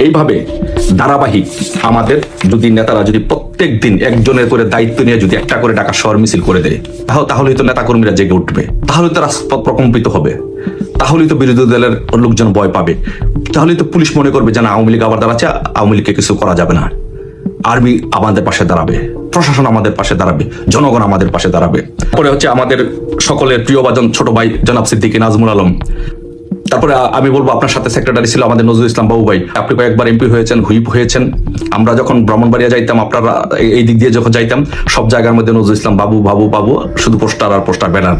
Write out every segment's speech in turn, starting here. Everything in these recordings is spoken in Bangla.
এইভাবে ধারাবাহিক আমাদের যদি নেতারা যদি প্রত্যেক দিন একজনের করে দায়িত্ব নিয়ে যদি একটা করে ঢাকা শহর মিছিল করে দেয়, তাহলেই তো নেতাকর্মীরা জেগে উঠবে, তাহলে তো রাজপথ প্রকম্পিত হবে, তাহলেই তো বিরোধী দলের লোকজন ভয় পাবে, তাহলেই তো পুলিশ মনে করবে যে না আওয়ামী লীগ আবার দাঁড়াচ্ছে, আওয়ামী লীগকে কিছু করা যাবে না, আর্মি আমাদের পাশে দাঁড়াবে, প্রশাসন আমাদের পাশে দাঁড়াবে, জনগণ আমাদের পাশে দাঁড়াবে। তারপরে হচ্ছে আমাদের সকলের প্রিয় বাজন ছোট ভাই জনাব সিদ্দিকী নাজমুল আলম। তারপরে আমি বলবো আপনার সাথে সেক্রেটারি ছিল আমাদের নজরুল ইসলাম বাবু ভাই, আপনি কয়েকবার এমপি হয়েছেন, হুইপ হয়েছেন। আমরা যখন ব্রাহ্মণবাড়িয়া যাইতাম, আপনারা এই দিক দিয়ে যখন যাইতাম, সব জায়গার মধ্যে নজরুল ইসলাম বাবু বাবু বাবু, শুধু পোস্টার আর পোস্টার ব্যানার।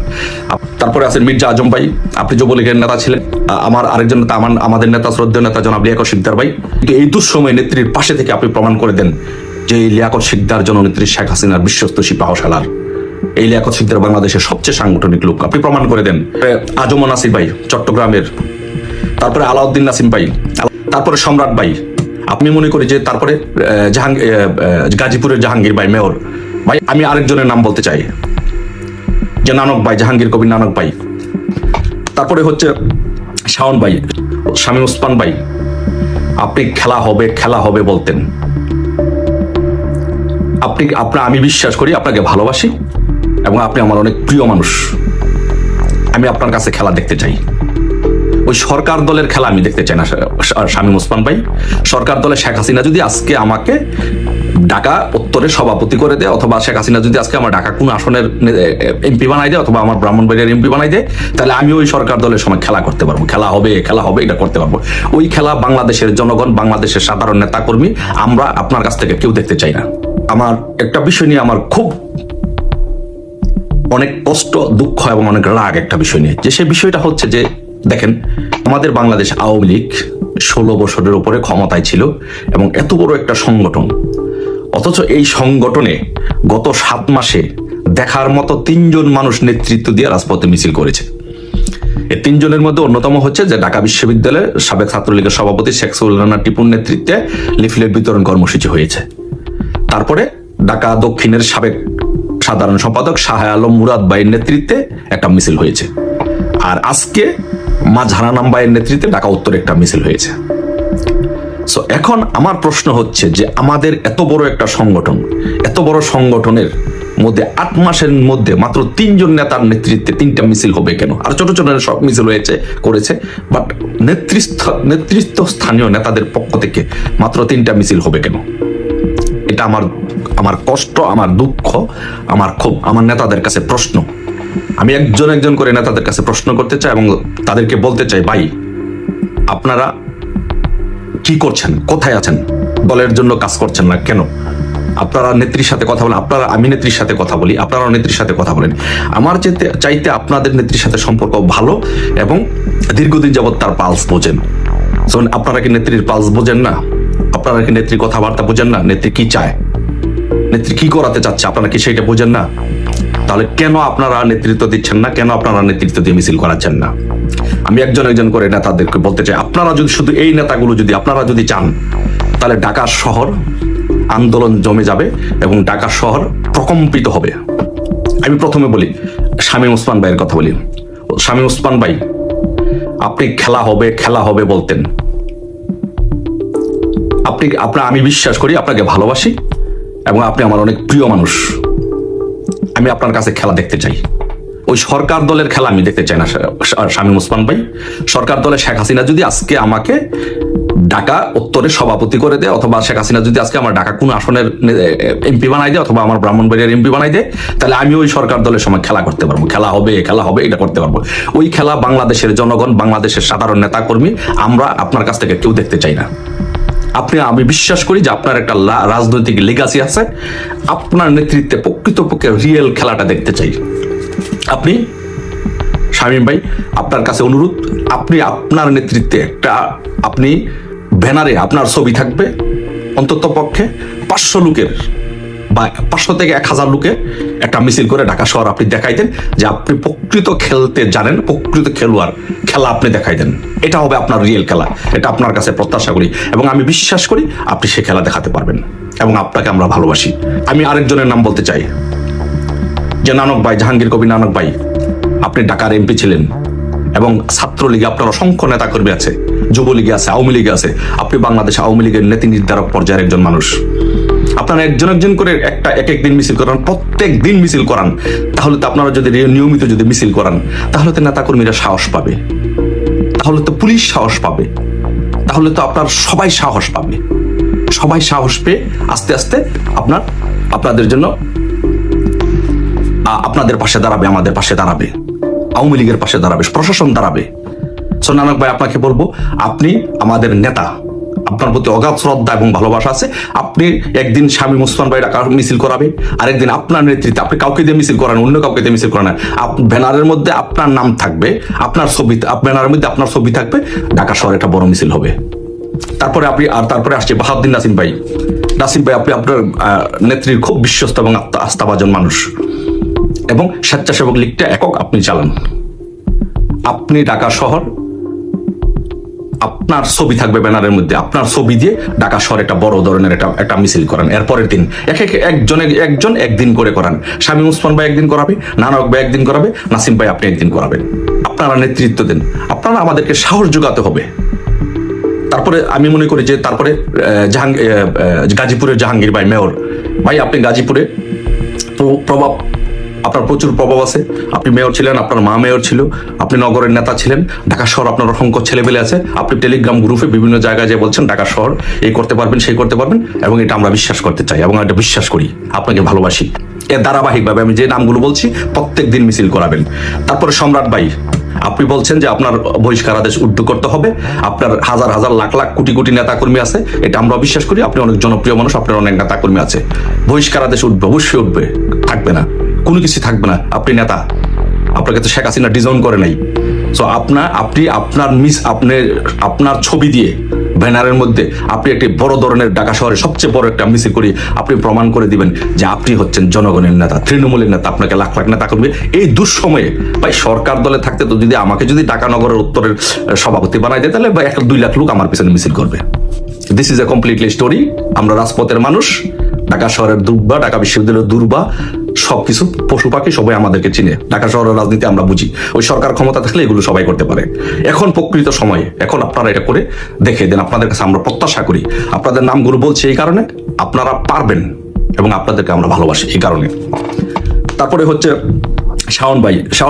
তারপরে আছেন মির্জা আজম ভাই, আপনি যুবলীগের নেতা ছিলেন। আমার আরেকজন নেতা, আমাদের নেতা শ্রদ্ধেয় নেতা জনাব লিয়াকত শিকদার ভাই। কিন্তু এই দুঃসময় নেত্রীর পাশে থেকে আপনি প্রমাণ করে দেন যে এই লিয়াকত শিকদার জননেত্রী শেখ হাসিনার বিশ্বস্ত সিপাহসালার, এই লিয়াকত শিকদার বাংলাদেশের সবচেয়ে সাংগঠনিক লোক, আপনি প্রমাণ করে দেন। আজম নাসির ভাই চট্টগ্রামের, তারপরে আলাউদ্দিন নাসিম ভাই, তারপরে সম্রাট ভাই, আপনি মনে করি যে তারপরে গাজীপুরের জাহাঙ্গীর ভাই মেয়র ভাই। আমি আরেকজনের নাম বলতে চাই যে নানক ভাই, জাহাঙ্গীর কবির নানক ভাই। তারপরে হচ্ছে শাওন ভাই, শামীম ওসমান ভাই, আপনি খেলা হবে বলতেন। আমি বিশ্বাস করি, আপনাকে ভালোবাসি এবং আপনি আমার অনেক প্রিয় মানুষ। আমি আপনার কাছে খেলা দেখতে চাই, ওই সরকার দলের খেলা আমি দেখতে চাই না শামীম ওসমান ভাই। সরকার দলের শেখ হাসিনা যদি আজকে আমাকে ঢাকা উত্তরের সভাপতি করে দেয়, অথবা শেখ হাসিনা যদি আজকে আমার ঢাকা কোন আসনের এমপি বানাই দেয়, অথবা আমার ব্রাহ্মণবাড়িয়ার এমপি বানাই দেয়, তাহলে আমি ওই সরকার দলের সময় খেলা করতে পারবো। খেলা হবে এটা করতে পারবো। ওই খেলা বাংলাদেশের জনগণ, বাংলাদেশের সাধারণ নেতাকর্মী, আমরা আপনার কাছ থেকে কেউ দেখতে চাই না। আমার একটা বিষয় নিয়ে আমার খুব অনেক কষ্ট, দুঃখ এবং অনেক রাগ একটা বিষয় নিয়ে, যে সেই বিষয়টা হচ্ছে যে দেখেন, আমাদের বাংলাদেশ আওয়ামী লীগ 16 বছরের উপরে ক্ষমতায় ছিল এবং এত বড় একটা সংগঠন, অথচ এই সংগঠনে গত 7 মাসে দেখার মতো 3 জন মানুষ নেতৃত্ব দিয়ে রাজপথে মিছিল করেছে। এই 3 জনের মধ্যে অন্যতম হচ্ছে যে ঢাকা বিশ্ববিদ্যালয়ের সাবেক ছাত্রলীগের সভাপতি শেখ সুলতানা টিপুর নেতৃত্বে লিফলেট বিতরণ কর্মসূচি হয়েছে। তারপরে ঢাকা দক্ষিণের সাবেক সাধারণ সম্পাদক শাহ আলম মুরাদ ভাইয়ের নেতৃত্বে একটা মিছিল হয়েছে। আর আজকে মাঝহারানাম ভাইয়ের নেতৃত্বে ঢাকা উত্তরে একটা মিছিল হয়েছে। সো এখন আমার প্রশ্ন হচ্ছে যে আমাদের এত বড় একটা সংগঠন, এত বড় সংগঠনের মধ্যে 8 মাসের মধ্যে মাত্র 3 জন নেতার নেতৃত্বে 3টা মিছিল হবে কেন? আর ছোট ছোট সব মিছিল করেছে, বাট নেতৃত্ব স্থানীয় নেতাদের পক্ষ থেকে মাত্র 3টা মিছিল হবে কেন? এটা আমার কষ্ট, আমার দুঃখ, আমার নেতাদের কাছে প্রশ্ন। আমি একজন করে নেতাদের কাছে প্রশ্ন করতে চাই এবং তাদেরকে বলতে চাই, ভাই আপনারা কি করছেন? কোথায় আছেন? দলের জন্য কাজ করছেন না কেন? আপনারা নেত্রীর সাথে কথা বলেন, আমি নেত্রীর সাথে কথা বলি, আপনারাও নেত্রীর সাথে কথা বলেন। আমার চাইতে আপনাদের নেত্রীর সাথে সম্পর্ক ভালো এবং দীর্ঘদিন যাবৎ তার পালস বোঝেন। আপনারা কি নেত্রীর পালস বোঝেন না? আপনারা কি নেত্রীর কথাবার্তা বোঝেন না? নেত্রী কি চায়, নেত্রী কি করাতে চাচ্ছে, আপনারা কি সেইটা বোঝেন না? তাহলে কেন আপনারা নেতৃত্ব দিচ্ছেন না? কেন আপনারা নেতৃত্ব দিয়ে মিছিল করাচ্ছেন না? আমি একজন করে নেতাদেরকে বলতে চাই, আপনারা যদি শুধু এই নেতাগুলো যদি আপনারা যদি চান, তাহলে ঢাকা শহর আন্দোলন জমে যাবে এবং ঢাকা শহর প্রকম্পিত হবে। আমি প্রথমে বলি, শামীম ওসমান ভাইয়ের কথা বলি। শামীম ওসমান ভাই, আপনি খেলা হবে বলতেন। আমি বিশ্বাস করি, আপনাকে ভালোবাসি এবং আপনি আমার অনেক প্রিয় মানুষ। আমি আপনার কাছে খেলা দেখতে চাই, ওই সরকার দলের খেলা আমি দেখতে চাই না শামীম ওসমান ভাই। সরকার দলের শেখ হাসিনা যদি আজকে আমাকে ঢাকা উত্তরের সভাপতি করে দেয়, অথবা শেখ হাসিনা যদি আজকে আমার ঢাকা কোন আসনের এমপি বানাই দেয়, অথবা আমার ব্রাহ্মণবাড়িয়ার এমপি বানাই দেয়, তাহলে আমি ওই সরকার দলের সময় খেলা করতে পারবো। খেলা হবে এটা করতে পারবো। ওই খেলা বাংলাদেশের জনগণ, বাংলাদেশের সাধারণ নেতাকর্মী, আমরা আপনার কাছ থেকে কেউ দেখতে চাই না। আমি বিশ্বাস করি যে আপনার একটা রাজনৈতিক লেগাসি আছে, আপনার নেতৃত্বে প্রকৃতপক্ষে রিয়েল খেলাটা দেখতে চাই। আপনি শামীম ভাই, আপনার কাছে অনুরোধ, আপনার নেতৃত্বে আপনি ব্যানারে আপনার ছবি থাকবে, অন্তত পক্ষে 500 লোকের বা 500 থেকে 1000 লোকের একটা মিছিল করে ঢাকা শহর আপনি দেখাই দেন যে আপনি প্রকৃত খেলতে জানেন, প্রকৃত খেলোয়াড়, খেলা আপনি দেখাই দেন। এটা হবে আপনার রিয়েল খেলা। এটা আপনার কাছে প্রত্যাশা করি এবং আমি বিশ্বাস করি আপনি সে খেলা দেখাতে পারবেন এবং আপনাকে আমরা ভালোবাসি। আমি আরেকজনের নাম বলতে চাই যে নানক ভাই, জাহাঙ্গীর কবির নানক ভাই, আপনি ঢাকার এমপি ছিলেন এবং ছাত্রলীগে আপনার অসংখ্য নেতাকর্মী আছে। যুবলীগে আছে, আওয়ামী লীগে আছে। আপনি বাংলাদেশ আওয়ামী লীগের নীতি নির্ধারক পর্যায়ের একজন মানুষ। আপনারা একজন একজন করে এক দিন মিছিল করান, প্রত্যেক দিন মিছিল করান, তাহলে তো আপনারা যদি নিয়মিত যদি মিছিল করান, তাহলে তো নেতাকর্মীরা সাহস পাবে, তাহলে তো পুলিশ সাহস পাবে, তাহলে তো আপনার সবাই সাহস পাবে। সবাই সাহস পেয়ে আস্তে আস্তে আপনাদের জন্য আপনাদের পাশে দাঁড়াবে, আমাদের পাশে দাঁড়াবে, আওয়ামী লীগের পাশে দাঁড়াবে, প্রশাসন দাঁড়াবে। সো নানক ভাই, আপনাকে বলবো, আপনি আমাদের নেতা, আপনার প্রতি অগাধ শ্রদ্ধা এবং ভালোবাসা আছে। আপনি একদিন শামীম ওসমান ভাই ঢাকা মিছিল করাবে, আরেকদিন আপনার নেতৃত্বে, আপনি কাউকে দিয়ে মিছিল করান, অন্য কাউকে দিয়ে মিছিল করান, ব্যানারের মধ্যে আপনার নাম থাকবে, আপনার ছবি, ব্যানারের মধ্যে আপনার ছবি থাকবে, ঢাকা শহরে একটা বড় মিছিল হবে। তারপরে আসছে বাহাউদ্দিন নাসিম ভাই। নাসিম ভাই, আপনি আপনার নেত্রীর খুব বিশ্বস্ত এবং আস্থাভাজন মানুষ, এবং স্বেচ্ছাসেবক লীগটা একক আপনি চালান। আপনি ঢাকা শহর, আপনার ছবি থাকবে ব্যানারের মধ্যে, আপনার ছবি দিয়ে ঢাকা শহরে একটা বড় ধরনের একটা মিছিল করান। এরপরের দিন একজন একদিন করে করান। শামীম ওসমান ভাই একদিন করাবে, নানক ভাই একদিন করাবে, নাসিম ভাই আপনি একদিন করাবেন। আপনারা নেতৃত্ব দেন, আপনারা আমাদেরকে সাহস যোগাতে হবে। তারপরে আমি মনে করি যে তারপরে গাজীপুরের জাহাঙ্গীর ভাই, মেয়র ভাই, আপনি গাজীপুরে আপনার প্রচুর প্রভাব আছে। আপনি মেয়র ছিলেন, আপনার মা মেয়র ছিল, আপনি নগরের নেতা ছিলেন। ঢাকা শহর আপনার অসংখ্য ছেলেপেলে আছে। আপনি টেলিগ্রাম গ্রুপে বিভিন্ন জায়গায় যে বলছেন ঢাকা শহর এই করতে পারবেন, সেই করতে পারবেন, এবং এটা আমরা বিশ্বাস করতে চাই এবং এটা বিশ্বাস করি, আপনাকে ভালোবাসি। এর ধারাবাহিকভাবে আমি যে নামগুলো বলছি প্রত্যেক দিন মিছিল করাবেন। তারপরে সম্রাট ভাই, আপনি বলছেন যে আপনার বহিষ্কারাদেশ উদ্যোগ করতে হবে, আপনার হাজার হাজার লাখ লাখ কোটি কোটি নেতাকর্মী আছে, এটা আমরা বিশ্বাস করি। আপনি অনেক জনপ্রিয় মানুষ, আপনার অনেক নেতাকর্মী আছে। বহিষ্কারাদেশ উঠবে, অবশ্যই উঠবে, থাকবে না, কোনো কিছু থাকবে না। আপনি নেতা, আপনাকে তো শেখ হাসিনা ডিজাউন করে নাই। সো আপনার ছবি দিয়ে ব্যানারের মধ্যে আপনি একটি বড় ধরনের ঢাকা শহরে সবচেয়ে বড় একটা মিছিল করি, আপনি প্রমাণ করে দিবেন যে আপনি হচ্ছেন জনগণের নেতা, তৃণমূলের নেতা। আপনাকে লাখ লাখ নেতা করবে এই দুঃসময়ে। ভাই, সরকার দলে থাকতে তো যদি আমাকে ঢাকা নগরের উত্তরের সভাপতি বানাই দেয়, তাহলে 1-2 লাখ লোক আমার পিছনে মিছিল করবে। This is a completely story. আমরা রাজপথের মানুষ, ঢাকা শহরের দুর্বা, ঢাকা বিশ্ববিদ্যালয়ের দুর্বা, সবকিছু পশু পাখি সবাই আমাদেরকে চিনে। ঢাকা শহরের রাজনীতি আমরা বুঝি। ওই সরকার ক্ষমতা থাকলে এগুলো সবাই করতে পারে। এখন প্রকৃত সময়ে, এখন আপনারা এটা করে দেখে দেন। আপনাদের কাছে আমরা প্রত্যাশা করি। আপনাদের নামগুলো বলছি এই কারণে, আপনারা পারবেন এবং আপনাদেরকে আমরা ভালোবাসি এই কারণে। তারপরে হচ্ছে শাওন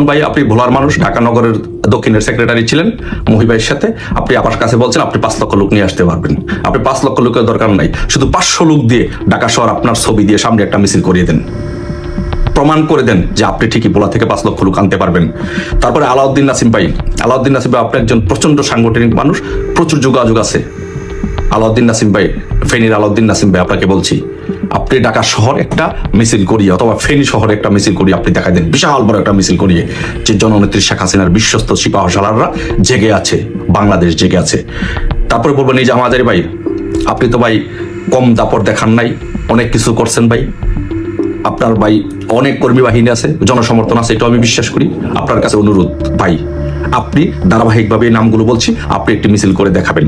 ভাই, আপনি ভোলার মানুষ, ঢাকা নগরের দক্ষিণের সেক্রেটারি ছিলেন মহিবাইয়ের সাথে। আপনি আমার কাছে বলছেন আপনি 5 লক্ষ লোক নিয়ে আসতে পারবেন। আপনি 5 লক্ষ লোকের দরকার নাই, শুধু 500 লোক দিয়ে ঢাকা শহর আপনার ছবি দিয়ে সামনে একটা মিছিল করিয়ে দেন, প্রমাণ করে দেন যে আপনি ঠিকই ভোলা থেকে 5 লক্ষ লোক আনতে পারবেন। তারপরে আলাউদ্দিন নাসিম ভাই, আপনি একজন প্রচন্ড সাংগঠনিক মানুষ, প্রচুর যোগাযোগ আছে। ফেনীর আলাউদ্দিন নাসিম ভাই, আপনাকে বলছি, আপনি ঢাকা শহর একটা মিছিল করিয়ে অথবা ফেনী শহরে একটা মিছিল করিয়ে আপনি দেখা দেন, বিশাল বড় একটা মিছিল করিয়ে, যে জননেত্রী শেখ হাসিনার বিশ্বস্ত সিপাহসালাররা জেগে আছে, বাংলাদেশ জেগে আছে। তারপরে বলবেন এই যে আমাদের ভাই, আপনি তো ভাই কম দাপট দেখান নাই, অনেক কিছু করছেন ভাই। আপনার ভাই অনেক কর্মী বাহিনী আছে, জনসমর্থন আছে, এটা আমি বিশ্বাস করি। আপনার কাছে অনুরোধ ভাই, আপনি ধারাবাহিকভাবে এই নামগুলো বলছি, আপনি একটি মিছিল করে দেখাবেন।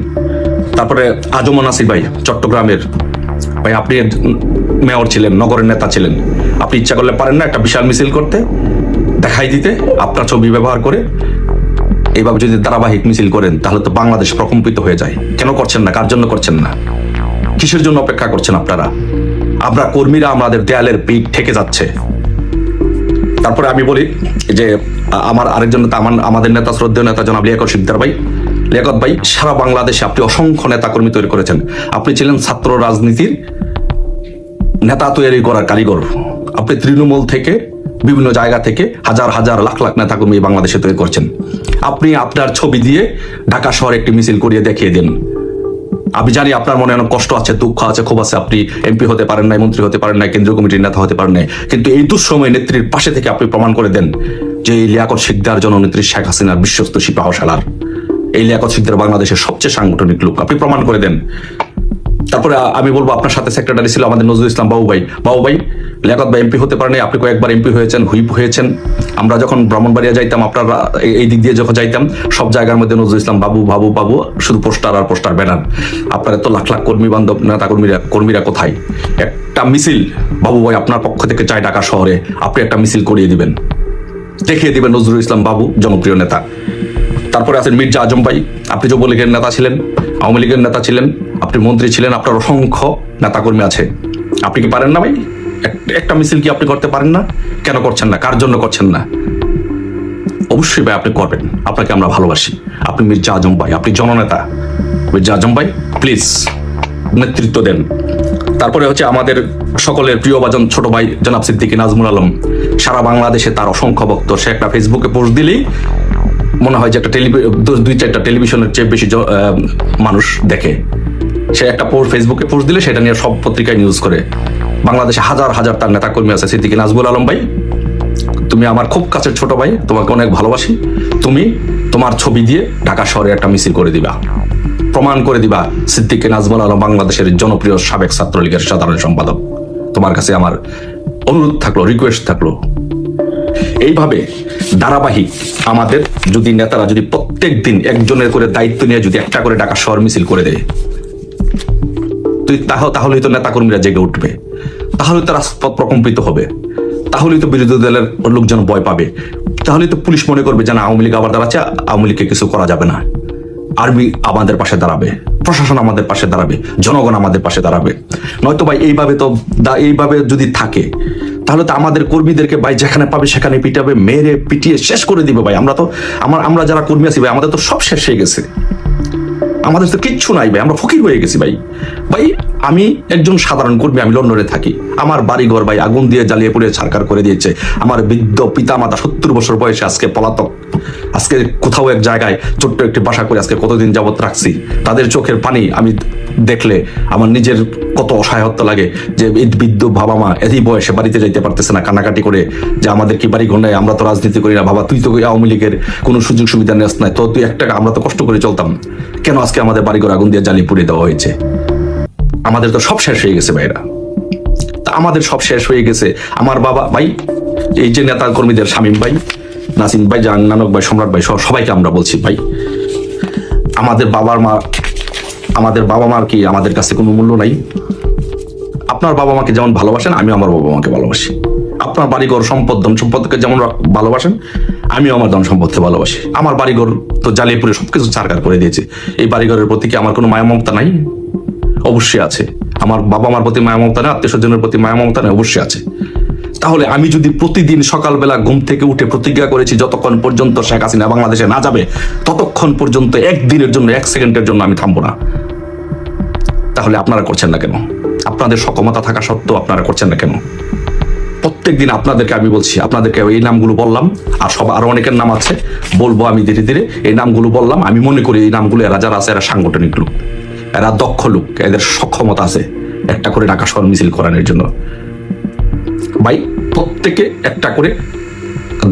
তারপরে আজম নাসির ভাই, চট্টগ্রামের ভাই, আপনি মেয়র ছিলেন, নগরের নেতা ছিলেন, আপনি ইচ্ছা করলে পারেন না একটা বিশাল মিছিল করতে, দেখাই দিতে আপনার ছবি ব্যবহার করে? এইভাবে যদি ধারাবাহিক মিছিল করেন তাহলে তো বাংলাদেশ প্রকম্পিত হয়ে যায়। কেন করছেন না? কার জন্য করছেন না? কিসের জন্য অপেক্ষা করছেন আপনারা? আমরা কর্মীরা আমাদের দেয়ালের পিঠ ঠেকে যাচ্ছে। তারপরে আমি বলি যে আমার আরেকজন নেতা, আমাদের নেতা, শ্রদ্ধেয় নেতা জনাব লিয়াকত শিকদার ভাই। লিয়াকত ভাই, সারা বাংলাদেশে আপনি অসংখ্য নেতা কর্মী তৈরি করেছেন। আপনি ছিলেন ছাত্র রাজনীতির নেতা তৈরি করার কারিগর। আপনি তৃণমূল থেকে, বিভিন্ন জায়গা থেকে হাজার হাজার লাখ লাখ নেতা কর্মী বাংলাদেশে তৈরি করছেন। আপনি আপনার ছবি দিয়ে ঢাকা শহরে একটি মিছিল করিয়ে দেখিয়ে দিন। আমি জানি আপনার মনে অনেক কষ্ট আছে, দুঃখ আছে, ক্ষোভ আছে। আপনি এমপি হতে পারেন নাই, মন্ত্রী হতে পারেন নাই, কেন্দ্রীয় কমিটির নেতা হতে পারেন নাই, কিন্তু এই দুঃসময়ে নেত্রীর পাশে থেকে আপনি প্রমাণ করে দেন যে এই লিয়াকত শিকদার জননেত্রী শেখ হাসিনার বিশ্বস্ত সিপাহসালার। এই লিয়াকত শিকদার বাংলাদেশের সবচেয়ে সাংগঠনিক লোক, আপনি প্রমাণ করে দেন। তারপরে আমি বলবো, আপনার সাথে সেক্রেটারি ছিল আমাদের নজরুল ইসলাম বাবু ভাই। লিয়াকত ভাই এমপি হতে পারেনি, আপনি কয়েকবার এমপি হয়েছেন, হুইপ হয়েছেন। আমরা যখন ব্রাহ্মণবাড়িয়া যাইতাম, আপনারা এই দিক দিয়ে যখন যাইতাম, সব জায়গার মধ্যে নজরুল ইসলাম বাবু, শুধু পোস্টার আর পোস্টার, ব্যানার। আপনার তো লাখ লাখ কর্মী বান্ধব নেতা কর্মীরা কোথায়? একটা মিছিল বাবু ভাই আপনার পক্ষ থেকে চাই ঢাকা শহরে, আপনি একটা মিছিল করিয়ে দিবেন, দেখিয়ে দিবেন নজরুল ইসলাম বাবু জনপ্রিয় নেতা। তারপরে আছেন মির্জা আজম ভাই, আপনি যুবলীগের নেতা ছিলেন, আওয়ামী লীগের নেতা ছিলেন, আপনি মন্ত্রী ছিলেন, আপনার অসংখ্য নেতাকর্মী আছে। আপনি কি পারেন না ভাই? একটা মিছিল কি আপনি করতে পারেন না? কেন করছেন না? কার জন্য করছেন না? অবশ্যই ভাই আপনি করবেন, আপনাকে আমরা ভালোবাসি। আপনি মির্জা আজম ভাই, আপনি জননেতা। মির্জা আজম ভাই প্লিজ নেতৃত্ব দেন। তারপরে হচ্ছে আমাদের সকলের প্রিয় বাজন ছোট ভাই জনাব সিদ্দিকী নাজমুল আলম, সারা বাংলাদেশে তার অসংখ্য ভক্ত। সে একটা ফেসবুকে পোস্ট দিলেই মনে হয় যে একটা দুই চারটা টেলিভিশনের চেয়ে বেশি মানুষ দেখে। সে একটা ফেসবুকে পোস্ট দিলে সেটা নিয়ে সব পত্রিকায় নিউজ করে। বাংলাদেশে হাজার হাজার তার নেতাকর্মী আছে। সিদ্দিকী নাজমুল আলম ভাই, তুমি আমার খুব কাছের ছোট ভাই, তোমাকে অনেক ভালোবাসি। তুমি তোমার ছবি দিয়ে ঢাকা শহরে একটা মিছিল করে দিবা, প্রমাণ করে দিবা সিদ্দিকী নাজমুল আলম বাংলাদেশের জনপ্রিয় সাবেক ছাত্রলীগের সাধারণ সম্পাদক। তোমার কাছে আমার অনুরোধ থাকলো, রিকোয়েস্ট থাকলো, এইভাবে ধারাবাহিক আমাদের যদি নেতারা যদি প্রত্যেক দিন একজনের করে দায়িত্ব নিয়ে যদি একটা করে ঢাকা শহর মিছিল করে দেয়, তাহলেই তো নেতাকর্মীরা জেগে উঠবে, তাহলে তো রাজপথ প্রকম্পিত হবে, তাহলেই তো বিরোধী দলের লোকজন ভয় পাবে, তাহলেই তো পুলিশ মনে করবে যে না আওয়ামী লীগ আবার দাঁড়াচ্ছে, আওয়ামী লীগকে কিছু করা যাবে না। আর্মি আমাদের পাশে দাঁড়াবে, প্রশাসন আমাদের পাশে দাঁড়াবে, জনগণ আমাদের পাশে দাঁড়াবে। নয়তো ভাই এইভাবে যদি থাকে তাহলে তো আমাদের কর্মীদেরকে ভাই যেখানে পাবে সেখানে পিটাবে, মেরে পিটিয়ে শেষ করে দিবে ভাই। আমরা যারা কর্মী আছি ভাই, আমাদের তো সব শেষ হয়ে গেছে, আমাদের তো কিচ্ছু নাই ভাই, আমরা ফকির হয়ে গেছি ভাই। ভাই আমি একজন সাধারণ কর্মী, আমি লন্ডনে থাকি, আমার বাড়িঘর ভাই আগুন দিয়ে জ্বালিয়ে পুড়িয়ে ছারখার করে দিয়েছে। আমার বৃদ্ধ পিতা মাতা 70 বছর বয়সে আজকে পলাতক, আজকে কোথাও এক জায়গায় ছোট্ট একটি বাসা করে আজকে কতদিন যাবত রাখছি। তাদের চোখের পানি আমি দেখলে আমার নিজের কত অসহায়ত্ব লাগে যে বৃদ্ধ বাবা মা এতই বয়সে বাড়িতে যাইতে পারতেছে না, কান্নাকাটি করে যে আমাদের কি বাড়ি ঘর নাই, আমরা তো রাজনীতি করি না, বাবা তুই তো আওয়ামী লীগের কোনো সুযোগ সুবিধা নেস নাই, তো তুই একটা আমরা তো কষ্ট করে চলতাম, কেন আজকে আমাদের বাড়িঘর আগুন দিয়ে জ্বালিয়ে পুড়িয়ে দেওয়া হয়েছে? আমাদের তো সব শেষ হয়ে গেছে ভাইরা, তা আমাদের সব শেষ হয়ে গেছে। আমার বাবা ভাই, এই যে নেতা কর্মীদের শামীম ভাই, নাসিম ভাই, জাহান নানক ভাই, সম্রাট ভাই, সবাইকে আমরা বলছি ভাই, আমাদের বাবা মার কি আমাদের কাছে কোনো মূল্য নাই? আপনার বাবা মাকে যেমন ভালোবাসেন আমি আমার বাবা মাকে ভালোবাসি। আপনার বাড়িঘর সম্পদ ধন সম্পদকে যেমন ভালোবাসেন আমিও আমার ধন সম্পদকে ভালোবাসি। আমার বাড়িঘর তো জ্বালিয়ে পুড়ে সবকিছু ছারখার করে দিয়েছে। এই বাড়িঘরের প্রতি কি আমার কোনো মায়া মমতা নাই? অবশ্যই আছে। আমার বাবা মার প্রতি মায়া মমতা নেই, আত্মীয় স্বজনের প্রতি মায়া মমতা নেই, অবশ্যই আছে। তাহলে আমি যদি প্রতিদিন সকালবেলা ঘুম থেকে উঠে প্রতিজ্ঞা করেছি যতক্ষণ পর্যন্ত শেখ হাসিনা বাংলাদেশে না যাবে ততক্ষণ পর্যন্ত একদিনের জন্য, এক সেকেন্ডের জন্য আমি থামবো না, তাহলে আপনারা করছেন না কেন? আপনাদের সক্ষমতা থাকা সত্ত্বেও আপনারা করছেন না কেন? প্রত্যেকদিন আপনাদেরকে আমি বলছি, আপনাদেরকে এই নামগুলো বললাম, আর আরো অনেকের নাম আছে বলবো আমি ধীরে ধীরে। এই নামগুলো বললাম, আমি মনে করি এই নামগুলো এরা যারা আছে এরা সাংগঠনিক লোক, এরা দক্ষ লোক, এদের সক্ষমতা আছে একটা করে ঢাকা শহর মিছিল করানোর জন্য। ভাই প্রত্যেকে একটা করে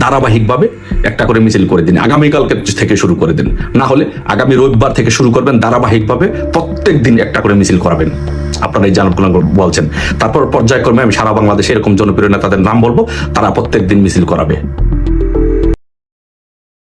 ধারাবাহিকভাবে একটা করে মিছিল করে দিন, আগামীকালকে থেকে শুরু করে দিন, না হলে আগামী রবিবার থেকে শুরু করবেন, ধারাবাহিকভাবে প্রত্যেক দিন একটা করে মিছিল করাবেন। আপনারা এই জানগুলো বলছেন, তারপর পর্যায়ক্রমে আমি সারা বাংলাদেশে এরকম জনপ্রিয় নেতাদের নাম বলবো, তারা প্রত্যেক দিন মিছিল করাবে।